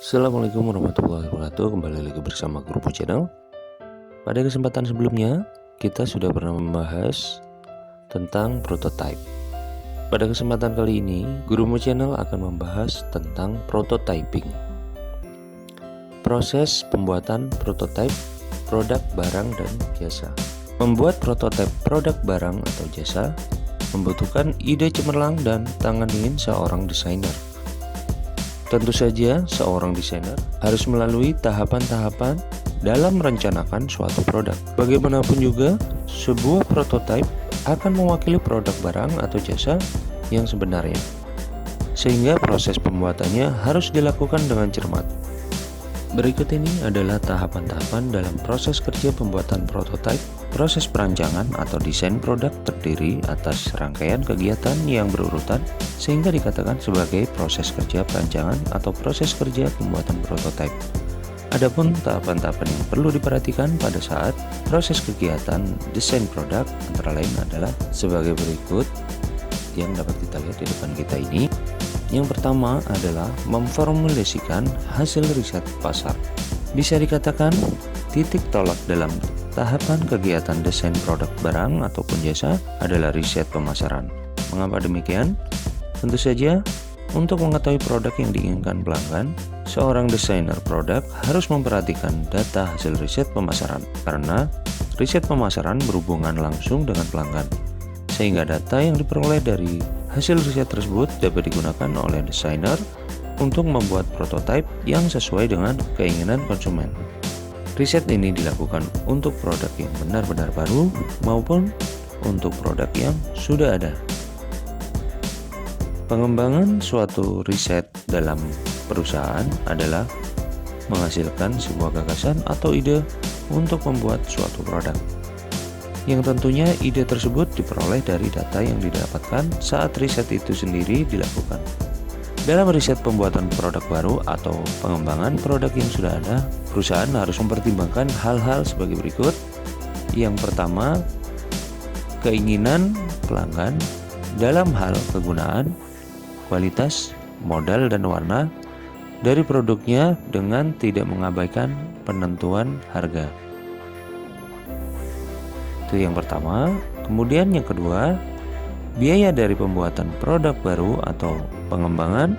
Assalamualaikum warahmatullahi wabarakatuh. Kembali lagi bersama Guru Channel. Pada kesempatan sebelumnya kita sudah pernah membahas tentang prototype. Pada kesempatan kali ini Guru Channel akan membahas tentang prototyping. Proses pembuatan prototype produk barang dan jasa. Membuat prototipe produk barang atau jasa membutuhkan ide cemerlang dan tangan dingin seorang desainer. Tentu saja seorang desainer harus melalui tahapan-tahapan dalam merencanakan suatu produk. Bagaimanapun juga, sebuah prototipe akan mewakili produk barang atau jasa yang sebenarnya, sehingga proses pembuatannya harus dilakukan dengan cermat. Berikut ini adalah tahapan-tahapan dalam proses kerja pembuatan prototipe. Proses perancangan atau desain produk terdiri atas rangkaian kegiatan yang berurutan sehingga dikatakan sebagai proses kerja perancangan atau proses kerja pembuatan prototipe. Adapun tahapan-tahapan yang perlu diperhatikan pada saat proses kegiatan desain produk antara lain adalah sebagai berikut yang dapat kita lihat di depan kita ini. Yang pertama adalah memformulasikan hasil riset pasar. Bisa dikatakan titik tolak dalam tahapan kegiatan desain produk barang ataupun jasa adalah riset pemasaran. Mengapa demikian? Tentu saja untuk mengetahui produk yang diinginkan pelanggan, seorang desainer produk harus memperhatikan data hasil riset pemasaran karena riset pemasaran berhubungan langsung dengan pelanggan. Sehingga data yang diperoleh dari hasil riset tersebut dapat digunakan oleh desainer untuk membuat prototipe yang sesuai dengan keinginan konsumen. Riset ini dilakukan untuk produk yang benar-benar baru maupun untuk produk yang sudah ada. Pengembangan suatu riset dalam perusahaan adalah menghasilkan sebuah gagasan atau ide untuk membuat suatu produk. Yang tentunya ide tersebut diperoleh dari data yang didapatkan saat riset itu sendiri dilakukan. Dalam riset pembuatan produk baru atau pengembangan produk yang sudah ada, perusahaan harus mempertimbangkan hal-hal sebagai berikut. Yang pertama, keinginan pelanggan dalam hal kegunaan, kualitas, modal, dan warna dari produknya dengan tidak mengabaikan penentuan harga. Itu yang pertama. Kemudian yang kedua, biaya dari pembuatan produk baru atau pengembangan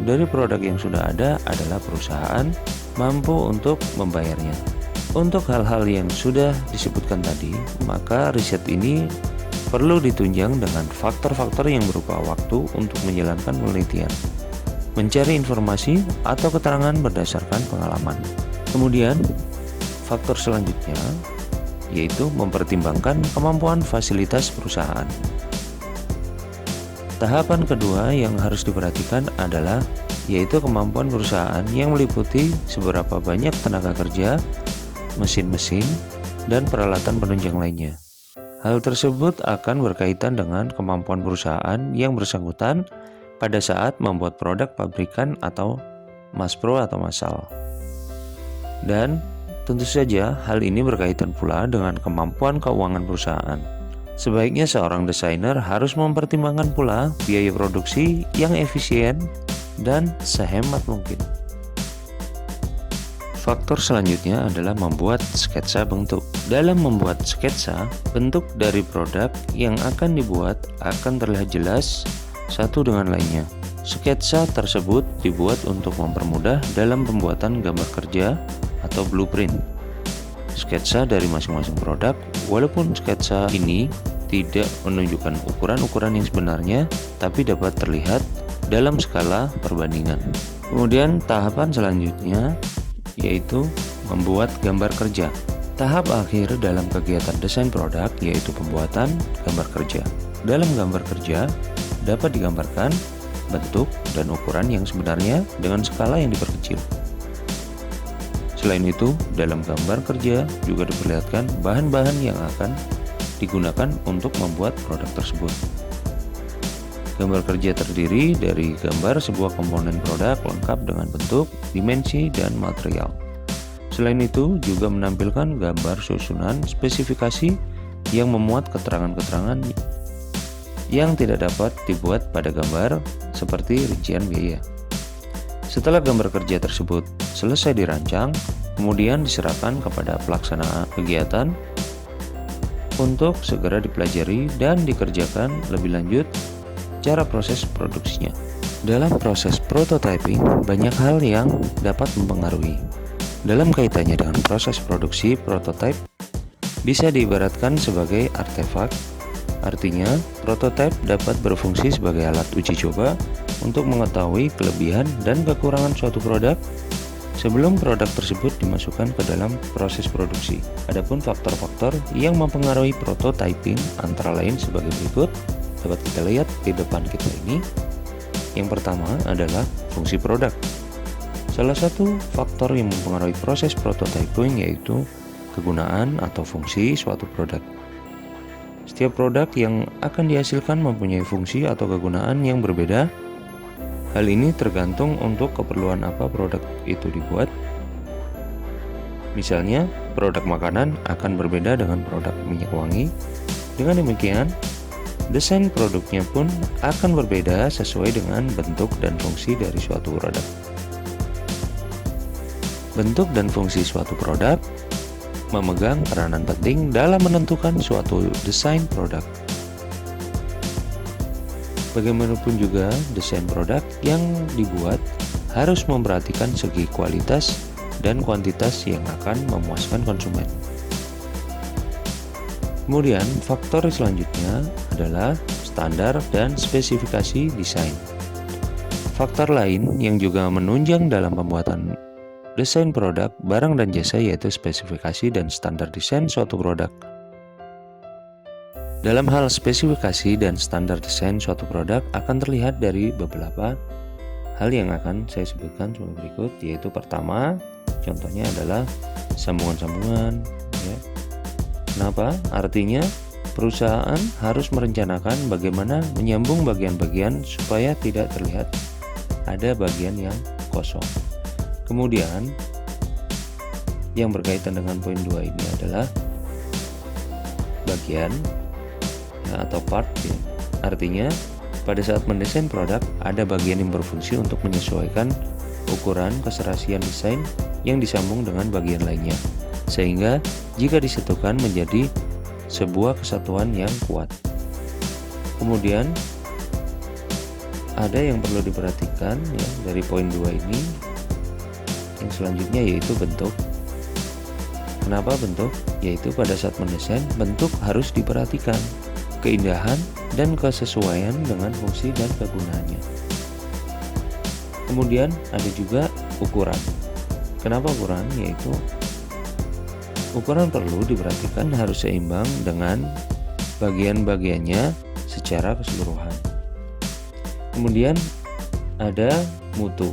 dari produk yang sudah ada adalah perusahaan mampu untuk membayarnya. Untuk hal-hal yang sudah disebutkan tadi, maka riset ini perlu ditunjang dengan faktor-faktor yang berupa waktu untuk menjalankan penelitian, mencari informasi atau keterangan berdasarkan pengalaman. Kemudian, faktor selanjutnya yaitu mempertimbangkan kemampuan fasilitas perusahaan. Tahapan kedua yang harus diperhatikan adalah yaitu kemampuan perusahaan yang meliputi seberapa banyak tenaga kerja, mesin-mesin, dan peralatan penunjang lainnya. Hal tersebut akan berkaitan dengan kemampuan perusahaan yang bersangkutan pada saat membuat produk pabrikan atau mass pro atau massal. Dan tentu saja hal ini berkaitan pula dengan kemampuan keuangan perusahaan. Sebaiknya seorang desainer harus mempertimbangkan pula biaya produksi yang efisien dan sehemat mungkin. Faktor selanjutnya adalah membuat sketsa bentuk. Dalam membuat sketsa, bentuk dari produk yang akan dibuat akan terlihat jelas satu dengan lainnya. Sketsa tersebut dibuat untuk mempermudah dalam pembuatan gambar kerja atau blueprint. Sketsa dari masing-masing produk, walaupun sketsa ini tidak menunjukkan ukuran-ukuran yang sebenarnya, tapi dapat terlihat dalam skala perbandingan. Kemudian tahapan selanjutnya yaitu membuat gambar kerja. Tahap akhir dalam kegiatan desain produk yaitu pembuatan gambar kerja. Dalam gambar kerja dapat digambarkan bentuk dan ukuran yang sebenarnya dengan skala yang diperkecil. Selain itu, dalam gambar kerja juga diperlihatkan bahan-bahan yang akan digunakan untuk membuat produk tersebut. Gambar kerja terdiri dari gambar sebuah komponen produk lengkap dengan bentuk, dimensi, dan material. Selain itu, juga menampilkan gambar susunan spesifikasi yang memuat keterangan-keterangan yang tidak dapat dibuat pada gambar seperti rincian biaya. Setelah gambar kerja tersebut selesai dirancang, kemudian diserahkan kepada pelaksana kegiatan untuk segera dipelajari dan dikerjakan lebih lanjut cara proses produksinya. Dalam proses prototyping, banyak hal yang dapat mempengaruhi. Dalam kaitannya dengan proses produksi, prototype bisa diibaratkan sebagai artefak. Artinya, prototype dapat berfungsi sebagai alat uji coba untuk mengetahui kelebihan dan kekurangan suatu produk sebelum produk tersebut dimasukkan ke dalam proses produksi. Adapun faktor-faktor yang mempengaruhi prototyping antara lain sebagai berikut, dapat kita lihat di depan kita ini. Yang pertama adalah fungsi produk. Salah satu faktor yang mempengaruhi proses prototyping yaitu kegunaan atau fungsi suatu produk. Setiap produk yang akan dihasilkan mempunyai fungsi atau kegunaan yang berbeda. Hal ini tergantung untuk keperluan apa produk itu dibuat. Misalnya, produk makanan akan berbeda dengan produk minyak wangi. Dengan demikian, desain produknya pun akan berbeda sesuai dengan bentuk dan fungsi dari suatu produk. Bentuk dan fungsi suatu produk memegang peranan penting dalam menentukan suatu desain produk. Bagaimanapun juga, desain produk yang dibuat harus memperhatikan segi kualitas dan kuantitas yang akan memuaskan konsumen. Kemudian, faktor selanjutnya adalah standar dan spesifikasi desain. Faktor lain yang juga menunjang dalam pembuatan desain produk, barang dan jasa yaitu spesifikasi dan standar desain suatu produk. Dalam hal spesifikasi dan standar desain suatu produk akan terlihat dari beberapa hal yang akan saya sebutkan sebagai berikut, yaitu pertama, contohnya adalah sambungan-sambungan. Ya. Kenapa? Artinya perusahaan harus merencanakan bagaimana menyambung bagian-bagian supaya tidak terlihat ada bagian yang kosong. Kemudian yang berkaitan dengan poin 2 ini adalah bagian ya, atau part ya. Artinya pada saat mendesain produk ada bagian yang berfungsi untuk menyesuaikan ukuran keserasian desain yang disambung dengan bagian lainnya, sehingga jika disatukan menjadi sebuah kesatuan yang kuat. Kemudian ada yang perlu diperhatikan ya, dari poin 2 ini. Yang selanjutnya yaitu bentuk. Kenapa bentuk? Yaitu pada saat mendesain, bentuk harus diperhatikan, keindahan dan kesesuaian dengan fungsi dan kegunaannya. Kemudian ada juga ukuran. Kenapa ukuran? Yaitu ukuran perlu diperhatikan harus seimbang dengan bagian-bagiannya secara keseluruhan. Kemudian ada mutu.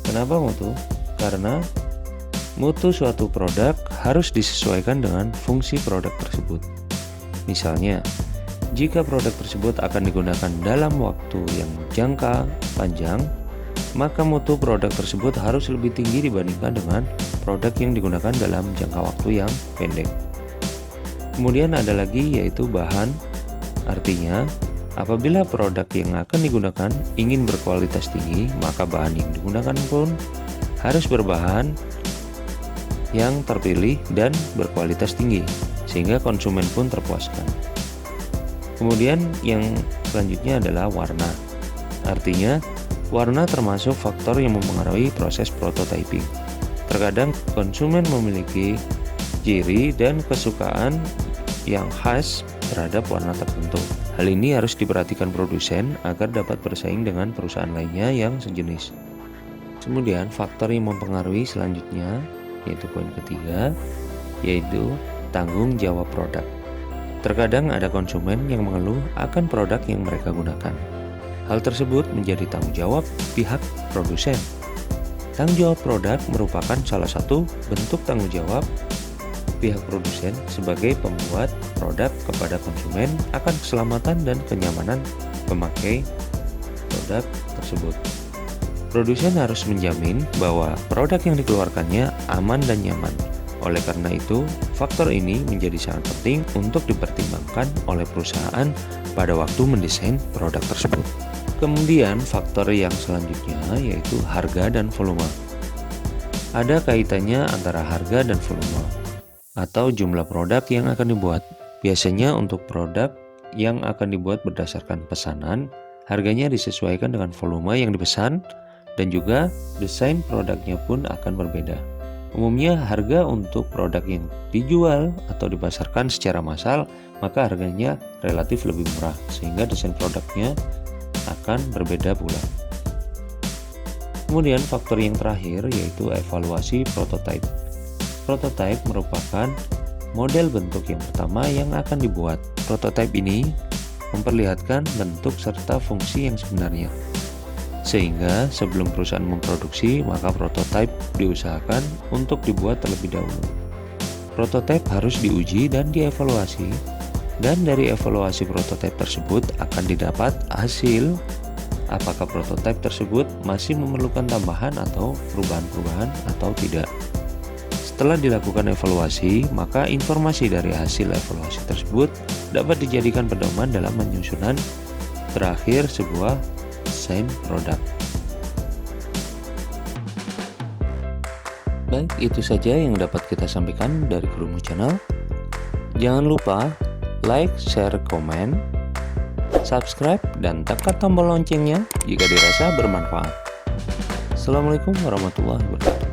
Kenapa mutu? Karena mutu suatu produk harus disesuaikan dengan fungsi produk tersebut. Misalnya, jika produk tersebut akan digunakan dalam waktu yang jangka panjang, maka mutu produk tersebut harus lebih tinggi dibandingkan dengan produk yang digunakan dalam jangka waktu yang pendek. Kemudian ada lagi yaitu bahan. Artinya, apabila produk yang akan digunakan ingin berkualitas tinggi, maka bahan yang digunakan pun harus berbahan yang terpilih dan berkualitas tinggi, sehingga konsumen pun terpuaskan. Kemudian yang selanjutnya adalah warna. Artinya, warna termasuk faktor yang mempengaruhi proses prototyping. Terkadang konsumen memiliki ciri dan kesukaan yang khas terhadap warna tertentu. Hal ini harus diperhatikan produsen agar dapat bersaing dengan perusahaan lainnya yang sejenis. Kemudian faktor yang mempengaruhi selanjutnya yaitu poin ketiga, yaitu tanggung jawab produk. Terkadang ada konsumen yang mengeluh akan produk yang mereka gunakan. Hal tersebut menjadi tanggung jawab pihak produsen. Tanggung jawab produk merupakan salah satu bentuk tanggung jawab pihak produsen sebagai pembuat produk kepada konsumen akan keselamatan dan kenyamanan pemakai produk tersebut. Produsen harus menjamin bahwa produk yang dikeluarkannya aman dan nyaman. Oleh karena itu, Faktor ini menjadi sangat penting untuk dipertimbangkan oleh perusahaan pada waktu mendesain produk tersebut. Kemudian faktor yang selanjutnya yaitu harga dan volume. Ada kaitannya antara harga dan volume atau jumlah produk yang akan dibuat. Biasanya untuk produk yang akan dibuat berdasarkan pesanan, harganya disesuaikan dengan volume yang dipesan dan juga desain produknya pun akan berbeda. Umumnya harga untuk produk yang dijual atau dipasarkan secara massal, maka harganya relatif lebih murah sehingga desain produknya akan berbeda pula. Kemudian faktor yang terakhir yaitu evaluasi prototipe. Prototipe merupakan model bentuk yang pertama yang akan dibuat. Prototipe ini memperlihatkan bentuk serta fungsi yang sebenarnya. Sehingga sebelum perusahaan memproduksi, maka prototipe diusahakan untuk dibuat terlebih dahulu. Prototipe harus diuji dan dievaluasi, dan dari evaluasi prototipe tersebut akan didapat hasil apakah prototipe tersebut masih memerlukan tambahan atau perubahan-perubahan atau tidak. Setelah dilakukan evaluasi, maka informasi dari hasil evaluasi tersebut dapat dijadikan pedoman dalam penyusunan terakhir sebuah desain produk. Baik, itu saja yang dapat kita sampaikan dari Kerumu Channel. Jangan lupa like, share, komen, subscribe, dan tekan tombol loncengnya jika dirasa bermanfaat. Assalamualaikum warahmatullahi wabarakatuh.